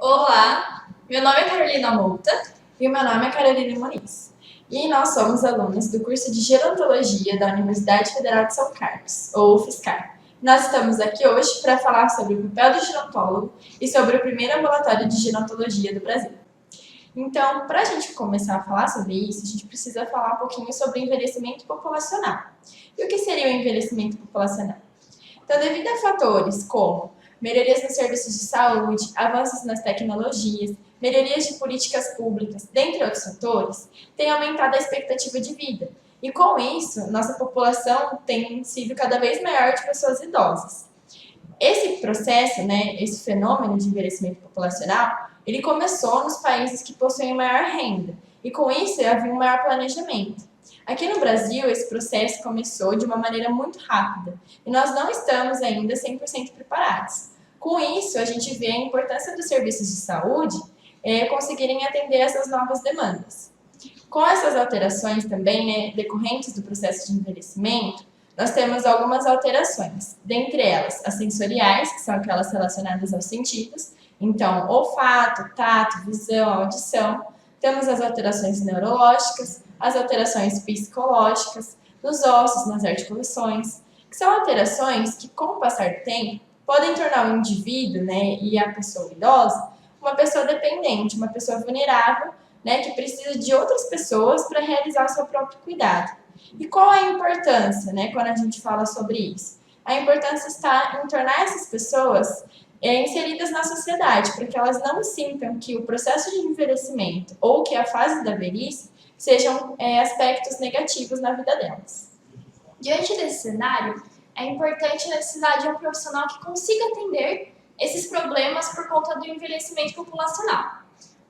Olá, meu nome é Carolina Mouta. E o meu nome é Carolina Muniz. E nós somos alunos do curso de Gerontologia da Universidade Federal de São Carlos, ou UFSCar. Nós estamos aqui hoje para falar sobre o papel do gerontólogo e sobre o primeiro ambulatório de gerontologia do Brasil. Então, para a gente começar a falar sobre isso, a gente precisa falar um pouquinho sobre envelhecimento populacional. E o que seria o envelhecimento populacional? Então, devido a fatores como melhorias nos serviços de saúde, avanços nas tecnologias, melhorias de políticas públicas, dentre outros fatores, tem aumentado a expectativa de vida. E com isso, nossa população tem sido cada vez maior de pessoas idosas. Esse processo, esse fenômeno de envelhecimento populacional, ele começou nos países que possuem maior renda. E com isso, havia um maior planejamento. Aqui no Brasil, esse processo começou de uma maneira muito rápida e nós não estamos ainda 100% preparados. Com isso, a gente vê a importância dos serviços de saúde conseguirem atender essas novas demandas. Com essas alterações também, decorrentes do processo de envelhecimento, nós temos algumas alterações, dentre elas as sensoriais, que são aquelas relacionadas aos sentidos, então olfato, tato, visão, audição. Temos as alterações neurológicas, as alterações psicológicas, nos ossos, nas articulações, que são alterações que, com o passar do tempo, podem tornar o indivíduo, e a pessoa idosa, uma pessoa dependente, uma pessoa vulnerável, que precisa de outras pessoas para realizar o seu próprio cuidado. E qual é a importância, quando a gente fala sobre isso? A importância está em tornar essas pessoas inseridas na sociedade, para que elas não sintam que o processo de envelhecimento ou que a fase da velhice sejam aspectos negativos na vida delas. Diante desse cenário, é importante a necessidade de um profissional que consiga atender esses problemas por conta do envelhecimento populacional.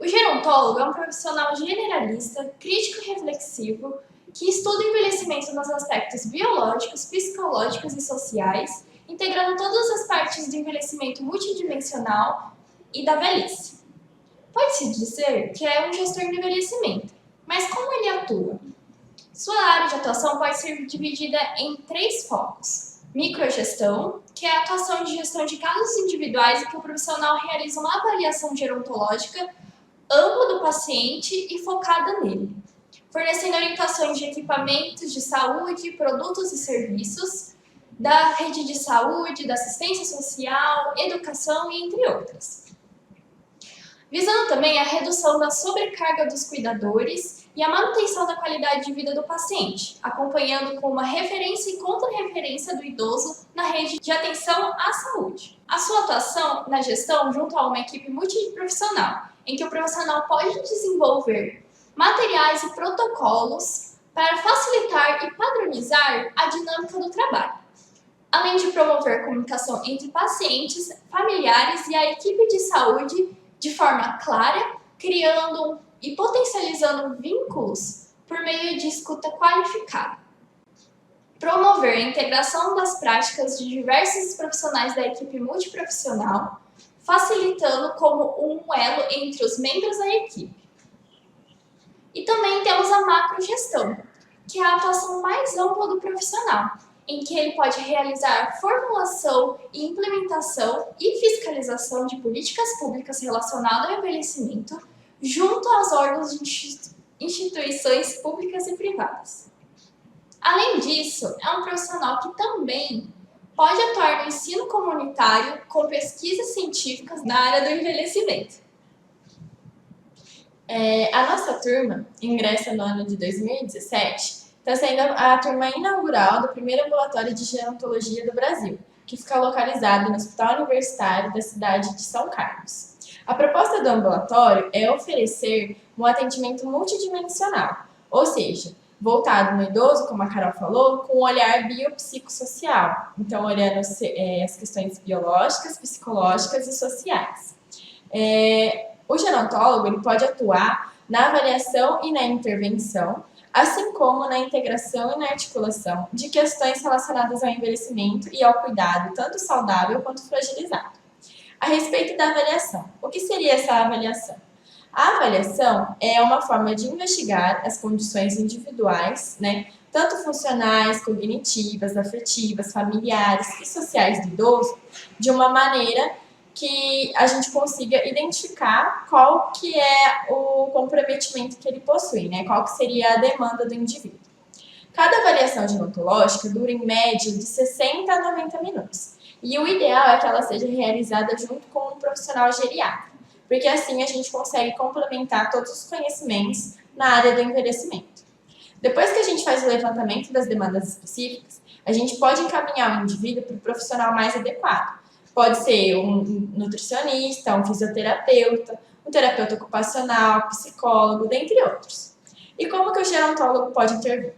O gerontólogo é um profissional generalista, crítico e reflexivo, que estuda o envelhecimento nos aspectos biológicos, psicológicos e sociais, integrando todas as partes do envelhecimento multidimensional e da velhice. Pode-se dizer que é um gestor de envelhecimento, mas como ele atua? Sua área de atuação pode ser dividida em 3 focos. Microgestão, que é a atuação de gestão de casos individuais em que o profissional realiza uma avaliação gerontológica ampla do paciente e focada nele, fornecendo orientações de equipamentos de saúde, produtos e serviços, da rede de saúde, da assistência social, educação e entre outras. Visando também a redução da sobrecarga dos cuidadores e a manutenção da qualidade de vida do paciente, acompanhando com uma referência e contra-referência do idoso na rede de atenção à saúde. A sua atuação na gestão junto a uma equipe multiprofissional, em que o profissional pode desenvolver materiais e protocolos para facilitar e padronizar a dinâmica do trabalho, além de promover comunicação entre pacientes, familiares e a equipe de saúde de forma clara, criando e potencializando vínculos por meio de escuta qualificada. Promover a integração das práticas de diversos profissionais da equipe multiprofissional, facilitando como um elo entre os membros da equipe. E também temos a macrogestão, que é a atuação mais ampla do profissional, em que ele pode realizar formulação e implementação e fiscalização de políticas públicas relacionadas ao envelhecimento junto aos órgãos de instituições públicas e privadas. Além disso, é um profissional que também pode atuar no ensino comunitário com pesquisas científicas na área do envelhecimento. A nossa turma ingressa no ano de 2017, está sendo a turma inaugural do primeiro ambulatório de gerontologia do Brasil, que fica localizado no Hospital Universitário da cidade de São Carlos. A proposta do ambulatório é oferecer um atendimento multidimensional, ou seja, voltado no idoso, como a Carol falou, com um olhar biopsicossocial, então olhando as questões biológicas, psicológicas e sociais. O gerontólogo ele pode atuar na avaliação e na intervenção, assim como na integração e na articulação de questões relacionadas ao envelhecimento e ao cuidado, tanto saudável quanto fragilizado. A respeito da avaliação, o que seria essa avaliação? A avaliação é uma forma de investigar as condições individuais, tanto funcionais, cognitivas, afetivas, familiares e sociais do idoso, de uma maneira que a gente consiga identificar qual que é o comprometimento que ele possui, né? Qual que seria a demanda do indivíduo. Cada avaliação gerontológica dura em média de 60 a 90 minutos. E o ideal é que ela seja realizada junto com um profissional geriatra, porque assim a gente consegue complementar todos os conhecimentos na área do envelhecimento. Depois que a gente faz o levantamento das demandas específicas, a gente pode encaminhar o indivíduo para o profissional mais adequado. Pode ser um nutricionista, um fisioterapeuta, um terapeuta ocupacional, psicólogo, dentre outros. E como que o gerontólogo pode intervir?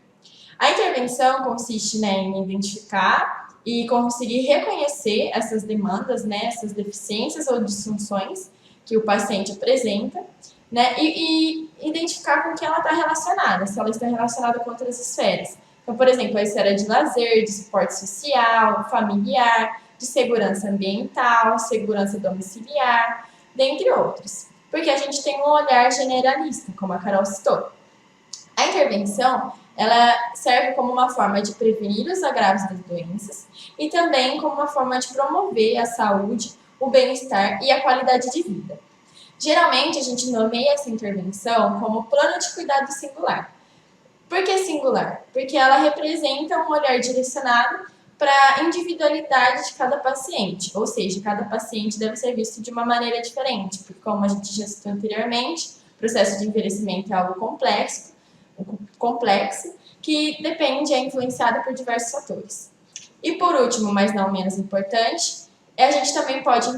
A intervenção consiste, né, em identificar e conseguir reconhecer essas demandas, né, essas deficiências ou disfunções que o paciente apresenta, né, e identificar com que ela está relacionada, se ela está relacionada com outras esferas. Então, por exemplo, a esfera de lazer, de suporte social, familiar, de segurança ambiental, segurança domiciliar, dentre outros. Porque a gente tem um olhar generalista, como a Carol citou. A intervenção, ela serve como uma forma de prevenir os agravos das doenças e também como uma forma de promover a saúde, o bem-estar e a qualidade de vida. Geralmente, a gente nomeia essa intervenção como plano de cuidado singular. Por que singular? Porque ela representa um olhar direcionado para a individualidade de cada paciente, ou seja, cada paciente deve ser visto de uma maneira diferente, porque como a gente já citou anteriormente, o processo de envelhecimento é algo complexo que depende, é influenciado por diversos fatores. E por último, mas não menos importante, a gente também pode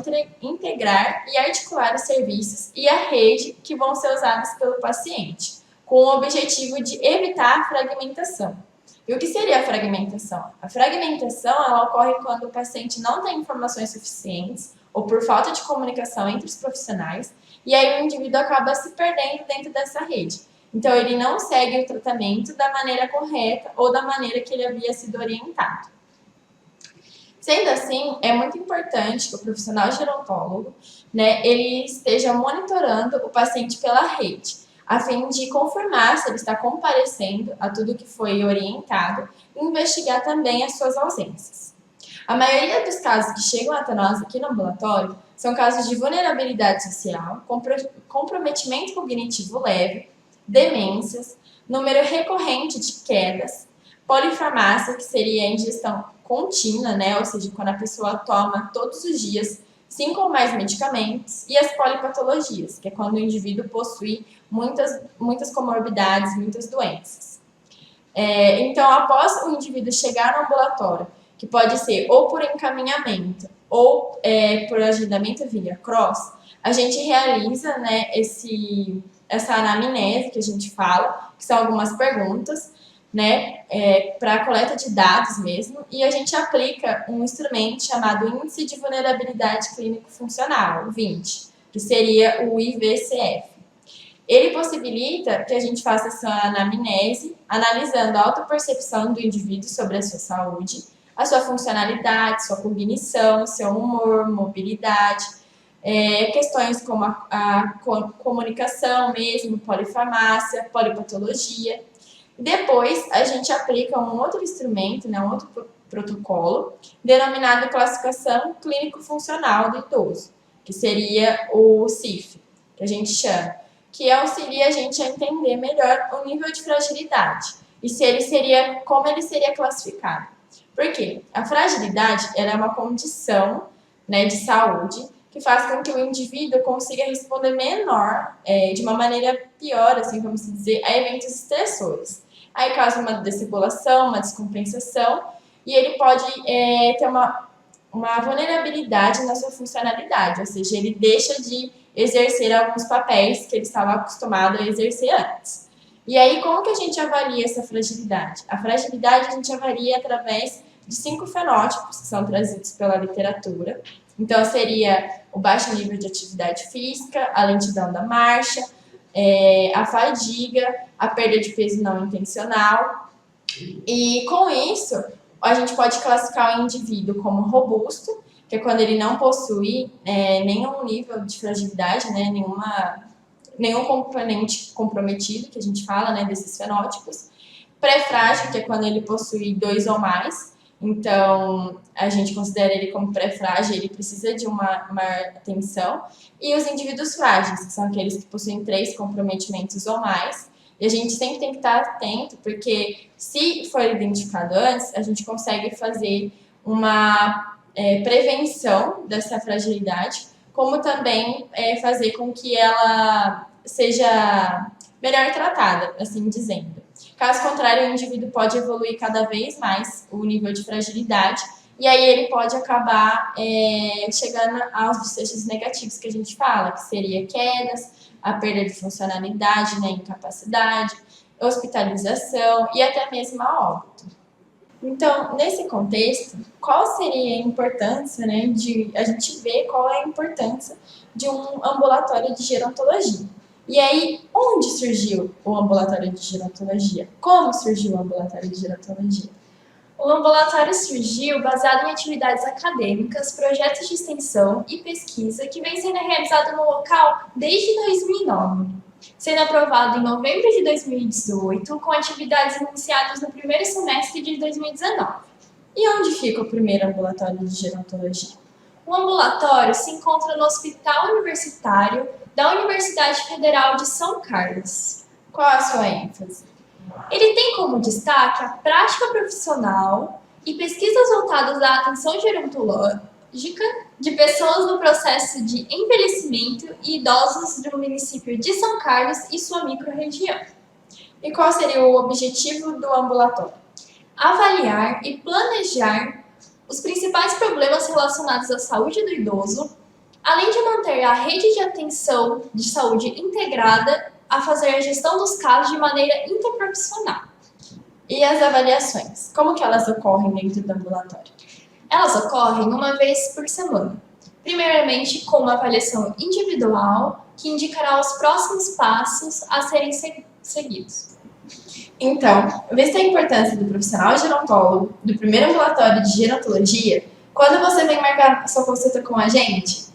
integrar e articular os serviços e a rede que vão ser usados pelo paciente, com o objetivo de evitar a fragmentação. E o que seria a fragmentação? A fragmentação ela ocorre quando o paciente não tem informações suficientes ou por falta de comunicação entre os profissionais, e aí o indivíduo acaba se perdendo dentro dessa rede. Então, ele não segue o tratamento da maneira correta ou da maneira que ele havia sido orientado. Sendo assim, é muito importante que o profissional gerontólogo, né, ele esteja monitorando o paciente pela rede, a fim de confirmar se ele está comparecendo a tudo que foi orientado e investigar também as suas ausências. A maioria dos casos que chegam até nós aqui no ambulatório são casos de vulnerabilidade social, comprometimento cognitivo leve, demências, número recorrente de quedas, polifarmácia, que seria a ingestão contínua, né? Ou seja, quando a pessoa toma todos os dias 5 ou mais medicamentos, e as polipatologias, que é quando o indivíduo possui muitas comorbidades, muitas doenças. Então, após o indivíduo chegar no ambulatório, que pode ser ou por encaminhamento ou por agendamento via cross, a gente realiza, né, essa anamnese que a gente fala, que são algumas perguntas, né, para a coleta de dados mesmo, e a gente aplica um instrumento chamado Índice de Vulnerabilidade Clínico-Funcional, o 20, que seria o IVCF. Ele possibilita que a gente faça essa anamnese, analisando a autopercepção do indivíduo sobre a sua saúde, a sua funcionalidade, sua cognição, seu humor, mobilidade, questões como a comunicação mesmo, polifarmácia, polipatologia. Depois, a gente aplica um outro instrumento, né, um outro protocolo, denominado Classificação Clínico-Funcional do Idoso, que seria o CIF, que a gente chama, que auxilia a gente a entender melhor o nível de fragilidade e como ele seria classificado. Por quê? A fragilidade ela é uma condição, né, de saúde que faz com que o indivíduo consiga responder de uma maneira pior, assim, vamos dizer, a eventos estressores. Aí causa uma desregulação, uma descompensação, e ele pode ter uma vulnerabilidade na sua funcionalidade, ou seja, ele deixa de exercer alguns papéis que ele estava acostumado a exercer antes. E aí, como que a gente avalia essa fragilidade? A fragilidade a gente avalia através de 5 fenótipos que são trazidos pela literatura. Então, seria o baixo nível de atividade física, a lentidão da marcha, a fadiga, a perda de peso não intencional. E com isso, a gente pode classificar o indivíduo como robusto, que é quando ele não possui nenhum nível de fragilidade, né, nenhum componente comprometido, que a gente fala, né, desses fenótipos. Pré-frágil, que é quando ele possui 2 ou mais, Então, a gente considera ele como pré-frágil, ele precisa de uma maior atenção. E os indivíduos frágeis, que são aqueles que possuem 3 comprometimentos ou mais. E a gente sempre tem que estar atento, porque se for identificado antes, a gente consegue fazer uma prevenção dessa fragilidade, como também fazer com que ela seja melhor tratada, assim dizendo. Caso contrário, o indivíduo pode evoluir cada vez mais o nível de fragilidade e aí ele pode acabar chegando aos desfechos negativos que a gente fala, que seria quedas, a perda de funcionalidade, né, incapacidade, hospitalização e até mesmo a óbito. Então, nesse contexto, qual seria a importância, né, de a gente ver qual é a importância de um ambulatório de gerontologia? E aí, onde surgiu o ambulatório de gerontologia? Como surgiu o ambulatório de gerontologia? O ambulatório surgiu baseado em atividades acadêmicas, projetos de extensão e pesquisa que vem sendo realizado no local desde 2009, sendo aprovado em novembro de 2018, com atividades iniciadas no primeiro semestre de 2019. E onde fica o primeiro ambulatório de gerontologia? O ambulatório se encontra no Hospital Universitário da Universidade Federal de São Carlos. Qual a sua ênfase? Ele tem como destaque a prática profissional e pesquisas voltadas à atenção gerontológica de pessoas no processo de envelhecimento e idosos do município de São Carlos e sua microrregião. E qual seria o objetivo do ambulatório? Avaliar e planejar os principais problemas relacionados à saúde do idoso, além de manter a rede de atenção de saúde integrada a fazer a gestão dos casos de maneira interprofissional. E as avaliações? Como que elas ocorrem dentro do ambulatório? Elas ocorrem uma vez por semana. Primeiramente, com uma avaliação individual, que indicará os próximos passos a serem seguidos. Então, vista a importância do profissional gerontólogo, do primeiro ambulatório de gerontologia, quando você vem marcar sua consulta com a gente,